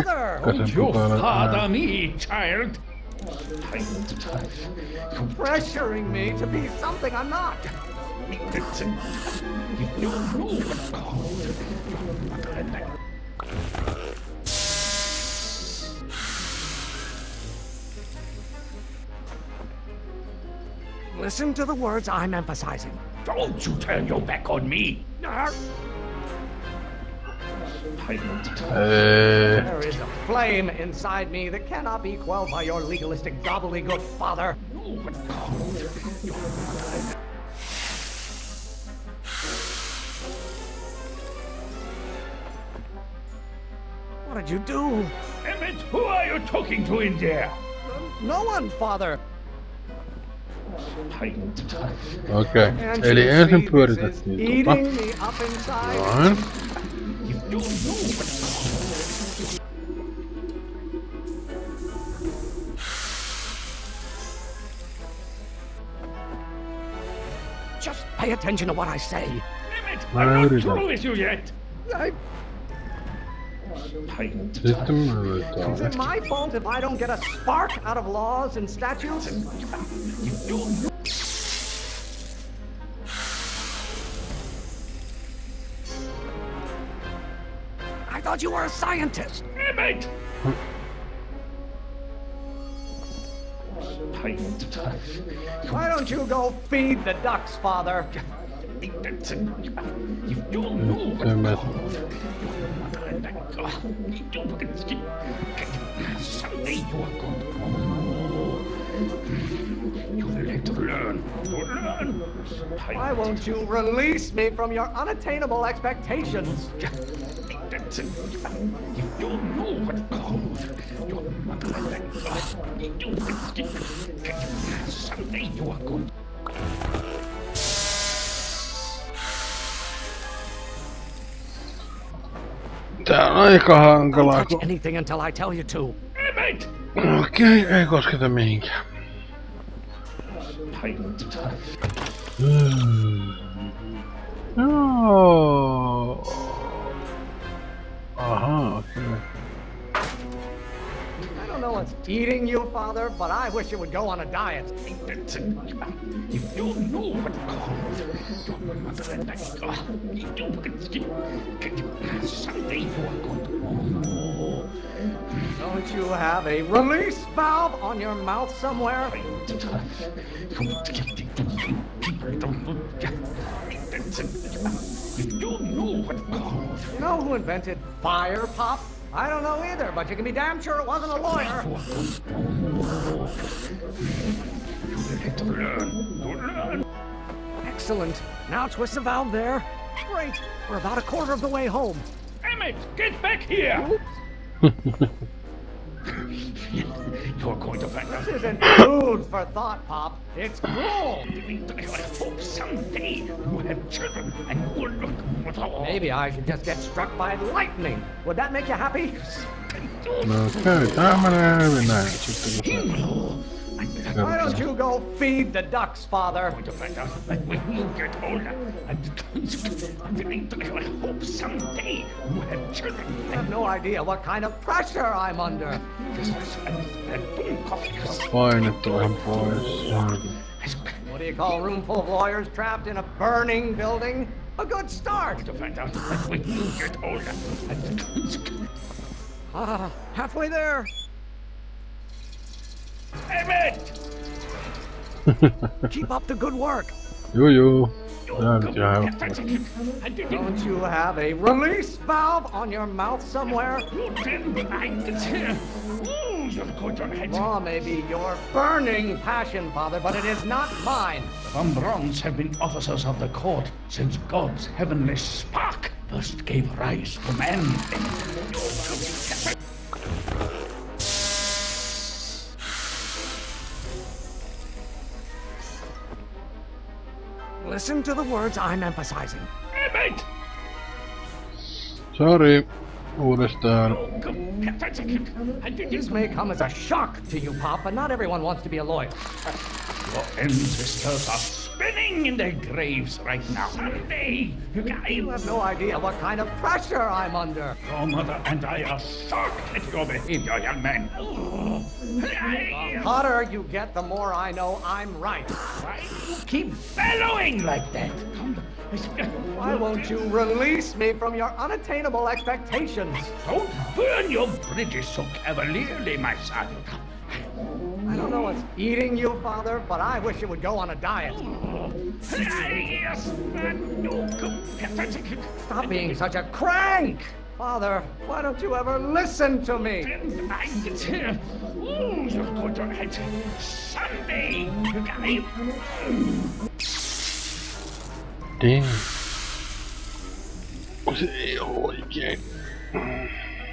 Father! Don't you father me, child! Pressuring me to be something I'm not! Listen to the words I'm emphasizing. Don't you turn your back on me! There is a flame inside me that cannot be quelled by your legalistic gobbledygook, Father. What did you do? Emmett, who are you talking to in there? No one, Father. Okei, eli ensin pyöritettiin Eating me up inside. Noin. Just pay attention to what I say. Emmett, Mä I'm not yritän. through with you yet. Sitten mä yritän. Is it my fault if I don't get a spark out of laws and statutes? I thought you were a scientist. Emmett! Why don't you go feed the ducks, Father? Someday you are going to know. You will have to learn. Why won't you release me from your unattainable expectations? You don't know what comes. Your mother someday you are going to. Tää on aika hankalaa. Don't touch anything until I tell you to. Okei, ei kosketa mihinkään. Joo. Aha, okei. I don't know what's eating you, Father, but I wish you would go on a diet. You don't know what comes. Your mother and I. Someday you are going to know. Don't you have a release valve on your mouth somewhere? You don't know what comes. You know who invented fire, Pop? I don't know either, but you can be damn sure it wasn't a lawyer. Excellent. Now twist the valve there. Great. We're about a quarter of the way home. Emmett, get back here! You're going to find out. This isn't food for thought, Pop. It's cruel. I hope someday you have children and you will look. Maybe I should just get struck by lightning. Would that make you happy? Okei, tää menee hyvin näin. Sitten Why don't you go feed the ducks, Father? When you get older, I hope someday you have children. I have no idea what kind of pressure I'm under. painetta vähän pois. What do you call a room full of lawyers trapped in a burning building? A good start. When you get older. Halfway there. Emmett! Keep up the good work. Juu. Tää nyt ihan Don't you have a release valve on your mouth somewhere? Law may be your burning passion, Father, but it is not mine. Von Brons have been officers of the court since God's heavenly spark first gave rise to man. Listen to the words I'm emphasizing. Emmett! Sorry. Uudestaan. This may come as a shock to you, Pop, but not everyone wants to be a lawyer. Your ancestors are spinning in their graves right now. Someday, You have no idea what kind of pressure I'm under. your mother and I are shocked at your behavior, young man. The hotter you get, the more I know I'm right. Why do you keep bellowing like that? Why won't you release me from your unattainable expectations? Don't burn your bridges so cavalierly, my son. I don't know what's eating you, Father, but I wish you would go on a diet. Stop being such a crank! Father, why don't you ever listen to me? You're going to hurt someday. Damn. Se ei oo oikein.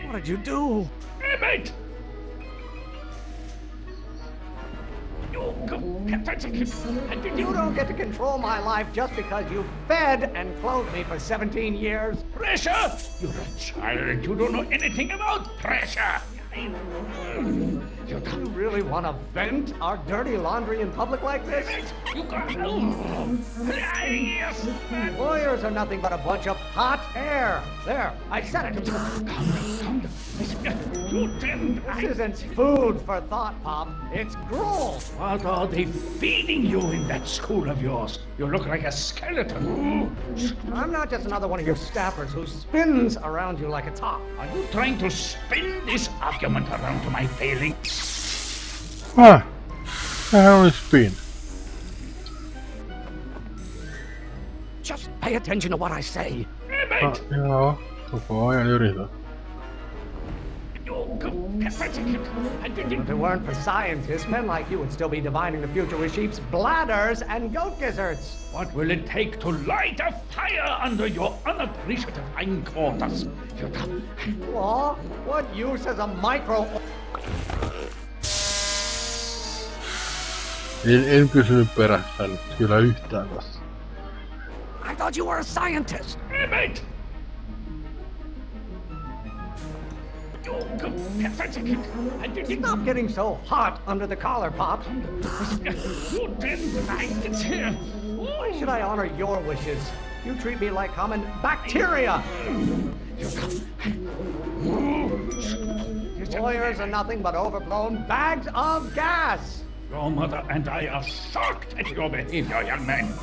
What did you do? Emmett! You don't get to control my life just because you fed and clothed me for 17 years. Pressure? You're a child. You don't know anything about pressure. You really want to vent our dirty laundry in public like this? You got... Lawyers are nothing but a bunch of hot air. There, I said it. Calm down. You didn't... This isn't food for thought, Pop. It's gruel. What are they feeding you in that school of yours? You look like a skeleton. I'm not just another one of your staffers who spins around you like a top. Are you trying to spin this argument around to my failing? Sehän oli spin. Just pay attention to what I say. Emmett! Joo, koko ajan yritän. If it weren't for scientists, men like you would still be divining the future with sheep's bladders and goat gizzards. What will it take to light a fire under your unappreciative hindquarters? Law? What use is a micro... En pysynyt perässä nyt kyllä yhtään tässä. I thought you were a scientist. Emmett! Stop getting so hot under the collar, Pop. You didn't like it. Why should I honor your wishes? You treat me like common bacteria. Lawyers are nothing but overblown bags of gas. Your mother and I are shocked at your behavior, young man.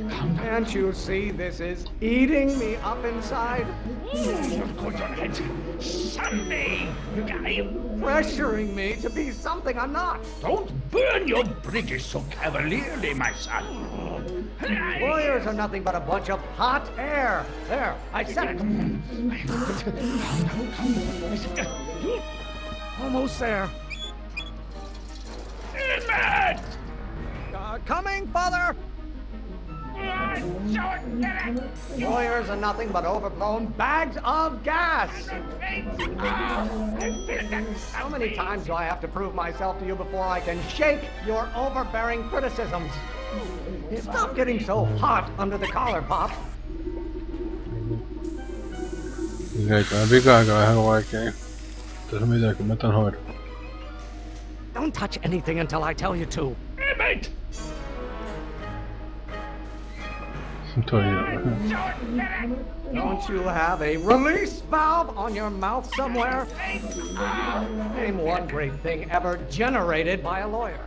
Calm down. Can't you see this is eating me up inside? You're going to hurt someday. Pressuring me to be something I'm not. Don't burn your bridges so cavalierly, my son. Lawyers are nothing but a bunch of hot air. There, I said it. Almost there. Emmett! Coming, Father! Lawyers are nothing but overblown bags of gas. How many times do I have to prove myself to you before I can shake your overbearing criticisms? Stop getting so hot under the collar, Pop. Ei tää vika-aika ihan oikein. Tässä mitäkin mä tän hoidan. Don't touch anything until I tell you to. Emmett! Don't you have a release valve on your mouth somewhere? Name one great thing ever generated by a lawyer.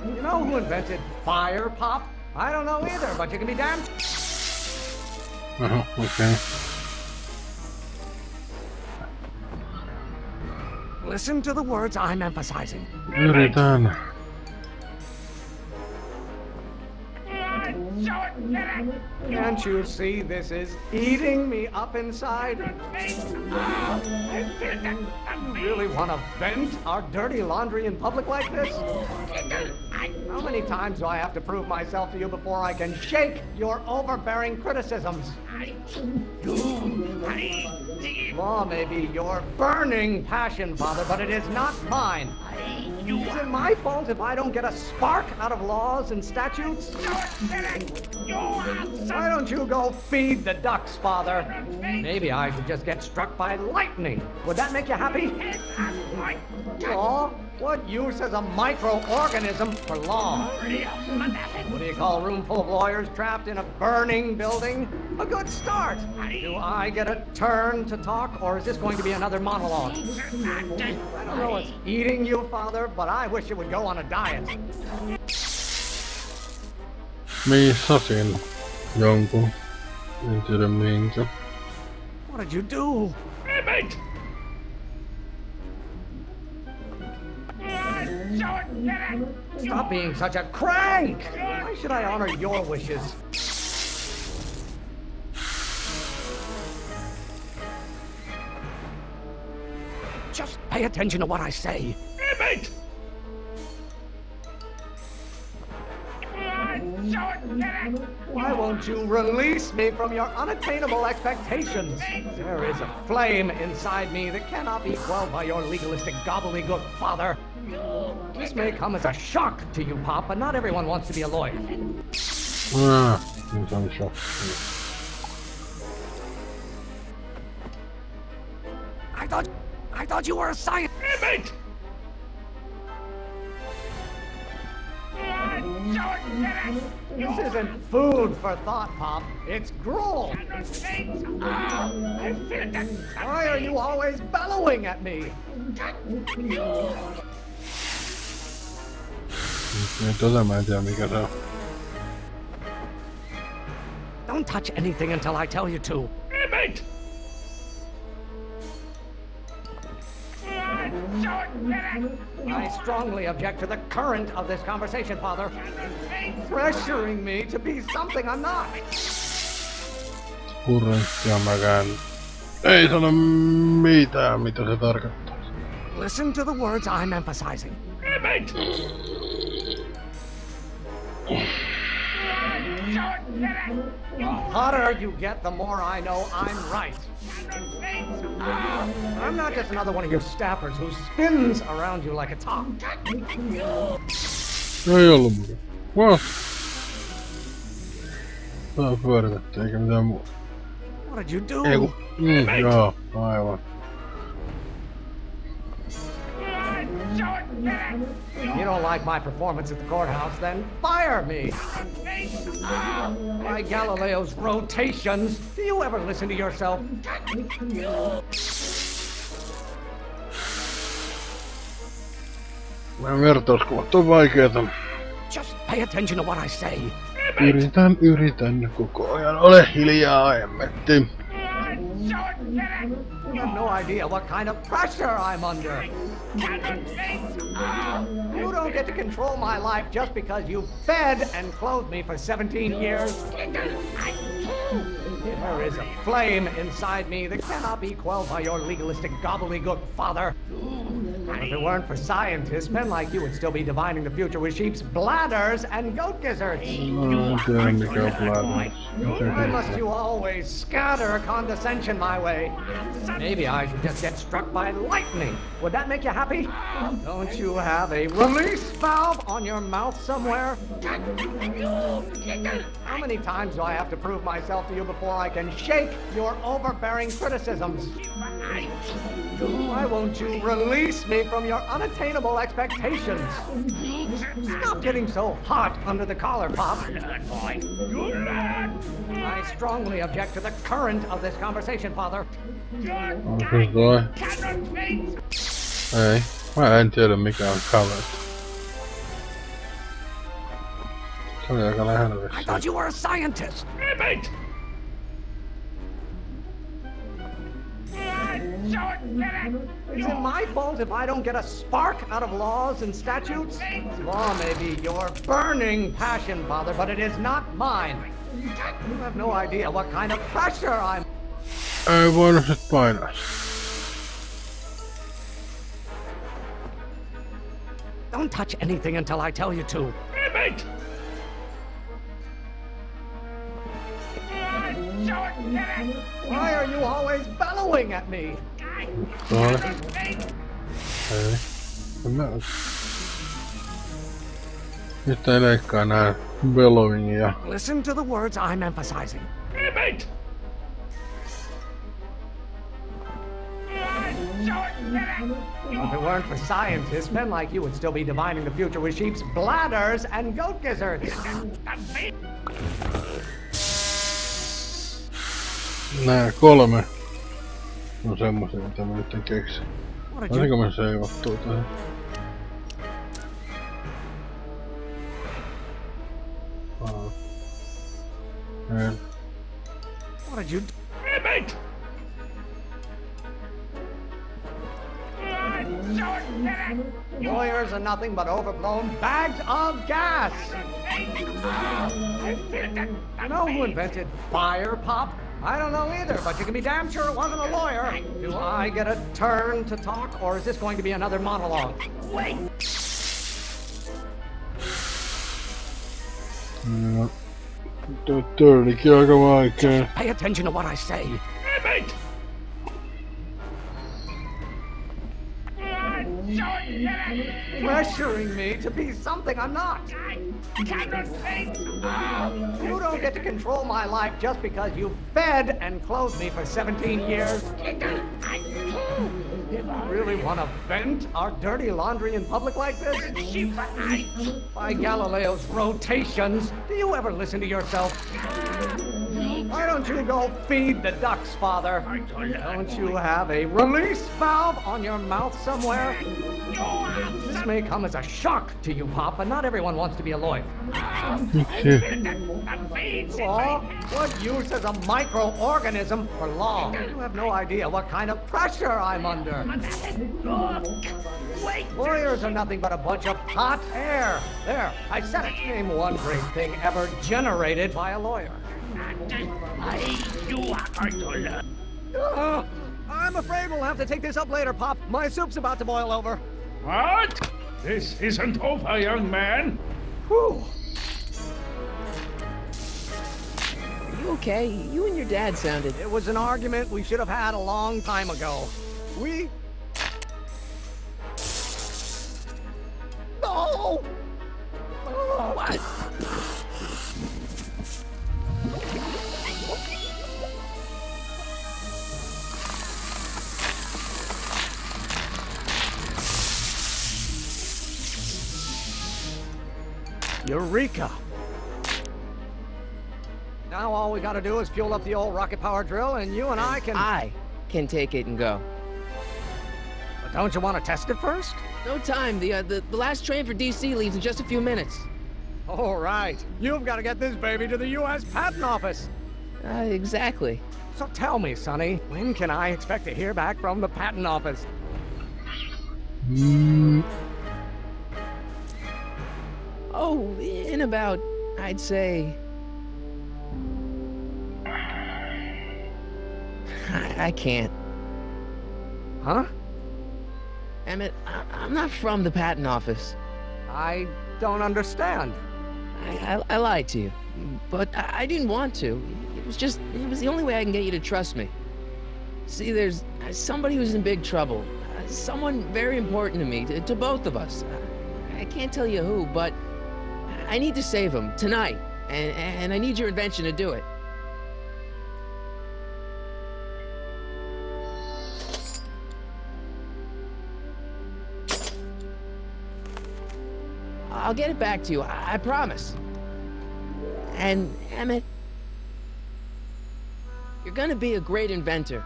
You know who invented fire, Pop? I don't know either, but you can be damned. Okay. Listen to the words I'm emphasizing. Yritän. Can't you see this is eating me up inside? You really want to vent our dirty laundry in public like this? How many times do I have to prove myself to you before I can shake your overbearing criticisms? Law may be your burning passion, Father, but it is not mine. Is it my fault if I don't get a spark out of laws and statutes? Why don't you go feed the ducks, Father? Maybe I should just get struck by lightning. Would that make you happy? Law, What use is a microorganism for law? What do you call a room full of lawyers trapped in a burning building? A good start. Do I get a turn to talk, or is this going to be another monologue? I don't know what's eating you, Father, but I wish you would go on a diet. Missasin jonkun. En tiedä minkä. What did you do? Mate! Stop being such a crank! Why should I honor your wishes? Just pay attention to what I say. Mate! Why won't you release me from your unattainable expectations? There is a flame inside me that cannot be quelled by your legalistic gobbledygook, Father. This may come as a shock to you, Pop, but not everyone wants to be a lawyer. Nyt on shokki. I thought you were a scientist. Mate! This isn't food for thought, Pop. It's gruel. Why are you always bellowing at me? Mä en tiedä mikä se on. Don't touch anything until I tell you to. Mate! I strongly object to the current of this conversation, Father. Pressuring me to be something I'm not. Kurrenttia mäkään. Ei sano mitään, mitä se tarkoittaa. Listen to the words I'm emphasizing. Mate! The hotter you get, the more I know I'm right. I'm not just another one of your staffers who spins around you like a top. Ei ollu mukaan. What? Tää on pyöritetty eikä mitään muuta. What did you do? Ei ku... joo, aivan. If you don't like my performance at the courthouse, then fire me. By Galileo's rotations, do you ever listen to yourself? Nämä vertauskuvat on vaikeeta. Just pay attention to what I say. Yritän koko ajan. Ole hiljaa, emmetti. You have no idea what kind of pressure I'm under. You don't get to control my life just because you fed and clothed me for 17 years. There is a flame inside me that cannot be quelled by your legalistic gobbledygook, Father. If it weren't for scientists, men like you would still be divining the future with sheep's bladders and goat gizzards. En tiedä mikä on platinum. Why must you always scatter condescension my way? Maybe I should just get struck by lightning. Would that make you happy? Don't you have a release valve on your mouth somewhere? How many times do I have to prove myself to you before I can shake your overbearing criticisms? Why won't you release me from your unattainable expectations? Stop getting so hot under the collar, Pop. I strongly object to the current of this conversation, Father. On se toi? Ei. Mä en tiedä mikä on kaveri. Se oli aika lähellä I vissiin. thought you were a scientist. Mate! Is it my fault if I don't get a spark out of laws and statutes? Law may be your burning passion, Father, but it is not mine. You have no idea what kind of pressure I'm... Ei voinut sit painaa. Don't touch anything until I tell you to. Mate! Why are you always bellowing at me? Toi. Ei. En mä... Nyt ei leikkaa nää bellowingia. Listen to the words I'm emphasizing. Mate! If it weren't for scientists, men like you would still be divining the future with sheep's bladders and goat gizzards. Nää 3 on semmosia, mitä mä nyt keksin. Olisiko me seivattua tähän? What did you do? Damn it! Lawyers are nothing but overblown bags of gas! You know who invented fire, Pop? I don't know either, but you can be damn sure it wasn't a lawyer. Do I get a turn to talk, or is this going to be another monologue? Wait! Törlikin aika vaikea. Pay attention to what I say. Damn it! Pressuring me to be something I'm not. I cannot think. You don't get to control my life just because you fed and clothed me for 17 years. You really want to vent our dirty laundry in public like this? By Galileo's rotations, do you ever listen to yourself? Why don't you go feed the ducks, Father? Don't you have a release valve on your mouth somewhere? This may come as a shock to you, Pop, but not everyone wants to be a lawyer. Law? What use is a microorganism for law? You have no idea what kind of pressure I'm under. Lawyers are nothing but a bunch of hot air. There, I said it. Name one great thing ever generated by a lawyer. I'm afraid we'll have to take this up later, Pop. My soup's about to boil over. What? This isn't over, young man. Whew. You okay? You and your dad sounded... It was an argument we should have had a long time ago. We... No! What? Eureka! Now all we gotta do is fuel up the old rocket power drill and you and I can take it and go. But don't you want to test it first? No time. The last train for DC leaves in just a few minutes. All right. You've got to get this baby to the U.S. Patent Office. Exactly. So tell me, Sonny, when can I expect to hear back from the Patent Office? Oh, in about, I'd say... I can't. Huh? Emmett, I'm not from the patent office. I don't understand. I lied to you, but I didn't want to. It was the only way I can get you to trust me. See, there's somebody who's in big trouble. Someone very important to me, to both of us. I can't tell you who, but I need to save him tonight, and I need your invention to do it. I'll get it back to you, I promise. And, Emmett, you're gonna be a great inventor.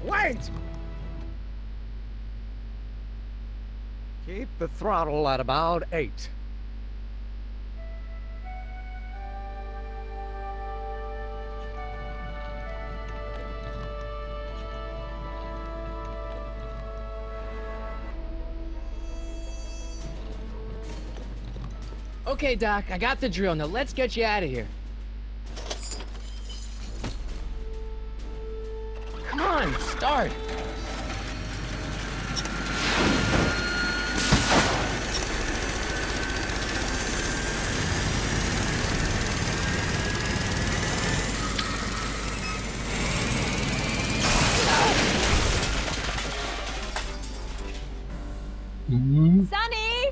Wait! Keep the throttle at about 8. Okay, Doc, I got the drill. Now let's get you out of here. Come on, start. Sonny!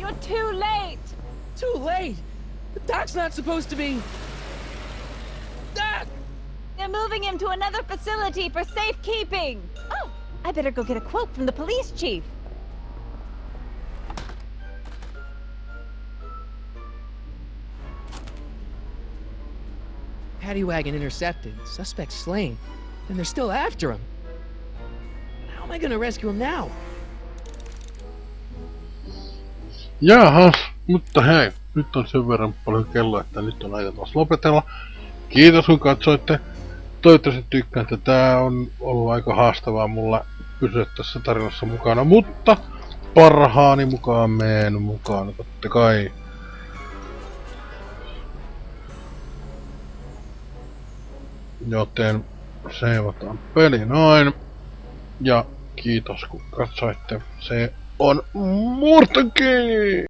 You're too late! Too late! The doc's not supposed to be... Doc! They're moving him to another facility for safekeeping! Oh, I better go get a quote from the police chief. Paddy wagon intercepted, suspect slain, and they're still after him. How am I gonna rescue him now? Jaahas, mutta hei, nyt on sen verran paljon kello, että nyt on aika taas lopetella. Kiitos kun katsoitte. Toivottavasti tykkäätte. Tää on ollut aika haastavaa mulla pysyä tässä tarinassa mukana, mutta parhaani mukaan meen mukaan, totta kai. Joten seivataan peli noin. Ja kiitos kun katsoitte. Se on Murtanki!